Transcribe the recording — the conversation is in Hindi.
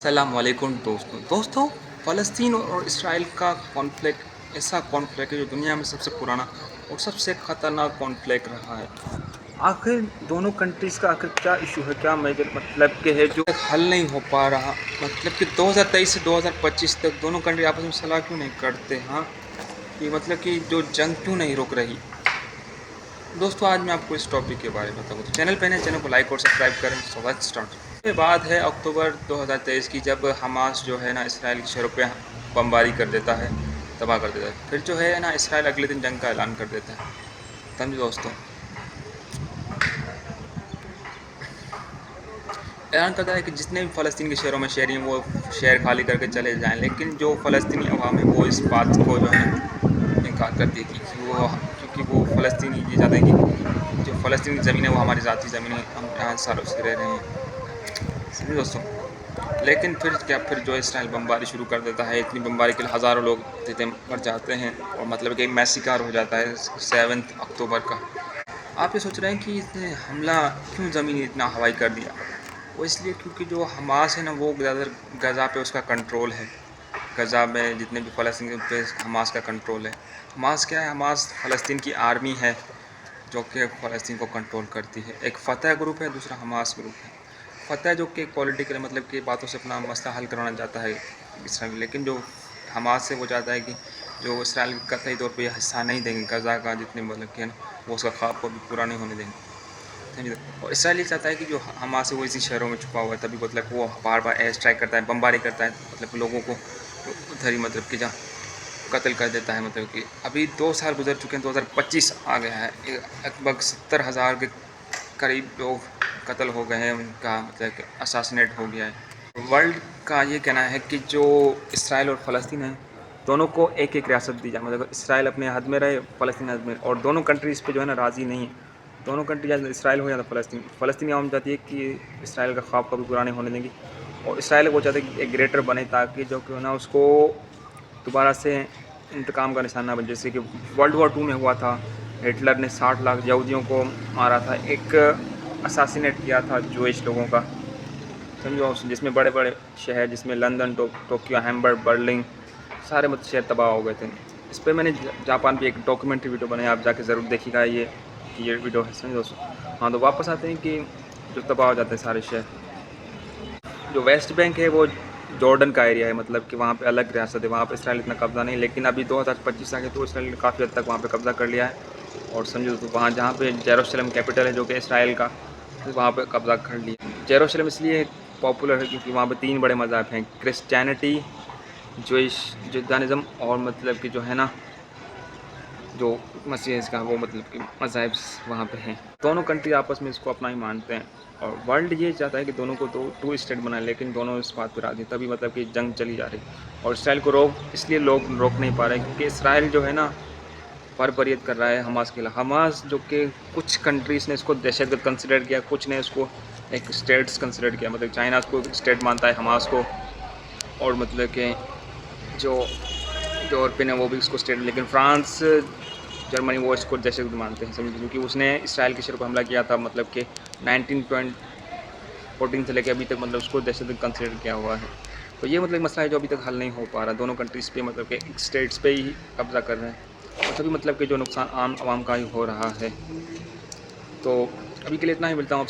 अस्सलामुअलैकुम दोस्तों फ़लस्तीन और इसराइल का कॉन्फ्लिक्ट ऐसा कॉन्फ्लिक्ट है जो दुनिया में सबसे पुराना और सबसे ख़तरनाक कॉन्फ्लिक्ट रहा है। आखिर दोनों कंट्रीज़ का आखिर क्या इशू है, क्या मेजर मतलब के है जो हल नहीं हो पा रहा। मतलब कि 2023 से 2025 तक दोनों कंट्री आपस में सलाह क्यों नहीं करते। हाँ, कि मतलब कि जो जंग क्यों नहीं रुक रही। दोस्तों आज मैं आपको इस टॉपिक के बारे में बताऊँगा, तो चैनल पे नए, चैनल को लाइक और सब्सक्राइब करें। So let's start. ये बात है अक्टूबर 2023 की, जब हमास जो है ना इसराइल की शहरों पे बमबारी कर देता है, तबाह कर देता है। फिर जो है ना इसराइल अगले दिन जंग का ऐलान कर देता है। समझे दोस्तों, ऐलान करता है कि जितने भी फ़लस्तीन के शहरों में शहरी हैं वो शहर खाली करके चले जाएँ, लेकिन जो फ़लस्तीनी अवाम है वो इस बात को जो है इनकार करती है कि वो, क्योंकि वो फ़लस्तीनी ये चाहते हैं कि जो फ़लस्तीन की ज़मीन है वो हमारी ज़ाती ज़मीन है, हम यहाँ सालों से रह रहे हैं। समझे दोस्तों, लेकिन फिर क्या, फिर जो इसराइल बमबारी शुरू कर देता है। इतनी बमबारी के लिए हज़ारों लोग जितने मर जाते हैं और मतलब कि मैसिकार हो जाता है 7 अक्टूबर का। आप ये सोच रहे हैं कि इसने हमला क्यों ज़मीनी इतना हवाई कर दिया। वो इसलिए क्योंकि जो हमास है ना वो ज़्यादातर गज़ा पे उसका कंट्रोल है। गज़ा में जितने भी फ़लस्तीन पे हमास का कंट्रोल है। हमास क्या है, हमास फ़लस्तीन की आर्मी है जो कि फ़लस्तीन को कंट्रोल करती है। एक फ़तह ग्रुप है, दूसरा हमास ग्रुप है। फ़तह जो कि पॉलिटिकल मतलब कि बातों से अपना मसला हल करवाना चाहता है इसराइल, लेकिन जो हमास है वो चाहता है कि जो इसराइल कतई तौर पे हिस्सा नहीं देंगे गज़ा का, जितने मतलब कि है ना वो उसका ख्वाब को भी पूरा नहीं होने देंगे। समझे। और इसराइल ये चाहता है कि जो हमास है वो इसी शहरों में छुपा हुआ है, तभी मतलब वो बार बार एयर स्ट्राइक करता है, बमबारी करता है, मतलब लोगों को उधर ही मतलब कि जहाँ कत्ल कर देता है। मतलब कि अभी 2 साल गुजर चुके हैं, 2025 आ गया है, लगभग 70,000 के करीब लोग कत्ल हो गए हैं, उनका मतलब कि असासिनेट हो गया है। वर्ल्ड का ये कहना है कि जो इसराइल और फ़लस्तीन है दोनों को एक एक रियासत दी जाए, मतलब इसराइल अपने हद में रहे, फ़लस्तीन हद में, और दोनों कंट्री इस पे जो है ना राज़ी नहीं है। दोनों कंट्री, या इसराइल हो या फ़लस्तीन, फ़लस्तीनी आवाम चाहती है कि इसराइल का ख्वाब कभी पूरा नहीं होने देंगी, और इसराइल वो चाहते हैं कि एक ग्रेटर बने, ताकि जो कि ना उसको दोबारा से इंतकाम का निशाना बन, जैसे कि वर्ल्ड वॉर 2 में हुआ था। हिटलर ने 60 लाख यहूदियों को मारा था, एक असासिनेट किया था जूइश लोगों का। समझो, जिसमें बड़े बड़े शहर, जिसमें लंदन, टोक्यो, हैम्बर्ग, बर्लिन, सारे मतलब शहर तबाह हो गए थे। इस पर मैंने जापान पे एक डॉक्यूमेंट्री वीडियो बनाई, आप जाके ज़रूर देखिएगा ये वीडियो है। समझो दोस्तों, हाँ, तो वापस आते हैं कि जो तबाह हो जाते हैं सारे शहर। जो वेस्ट बैंक है वो जॉर्डन का एरिया है, मतलब कि वहाँ पे अलग रियासत है, वहाँ पे इसराइल इतना कब्ज़ा नहीं, लेकिन अभी 2025 आ गया तो इसराइल ने काफ़ी हद तक वहाँ पे कब्ज़ा कर लिया है। और समझो तो वहाँ जहाँ पे जेरूशलेम कैपिटल है जो कि इसराइल का, वहाँ पे कब्ज़ा कर लिया। जेरूशलेम इसलिए पॉपुलर है क्योंकि वहाँ पे 3 बड़े मज़हब हैं, क्रिश्चियनिटी, जुडानिज़्म, और मतलब कि जो है ना जो मसीह का वो मतलब कि मज़ाहिब वहाँ पे हैं। दोनों कंट्री आपस में इसको अपना ही मानते हैं, और वर्ल्ड ये चाहता है कि दोनों को टू स्टेट बनाए, लेकिन दोनों इस बात पर राज़ी, तभी मतलब कि जंग चली जा रही। और इसराइल को इसलिए लोग रोक नहीं पा रहे क्योंकि इसराइल जो है ना बर्बरियत कर रहा है हमास के खिलाफ। हमास जो कि कुछ कंट्रीज़ ने इसको दहशतगर्द कंसिडर किया, कुछ ने इसको एक स्टेट्स कंसिडर किया, मतलब चाइना इसको स्टेट मानता है हमास को, और मतलब कि जो यूरोपियन है वो भी इसको स्टेट, लेकिन फ्रांस, जर्मनी वो इसको दहशतगर्द मानते हैं। समझिए, क्योंकि उसने इसराइल के शहर पर हमला किया था, मतलब कि 1914 से लेकर अभी तक मतलब उसको दहशतगर्द कंसिडर किया हुआ है। तो ये मतलब मसला है जो अभी तक हल नहीं हो पा रहा। दोनों कंट्रीज़ पे मतलब कि स्टेट्स पे ही कब्ज़ा कर रहे हैं, और तभी मतलब कि जो नुकसान आम आवाम का ही हो रहा है। तो अभी के लिए इतना ही, मिलता हूँ आपसे।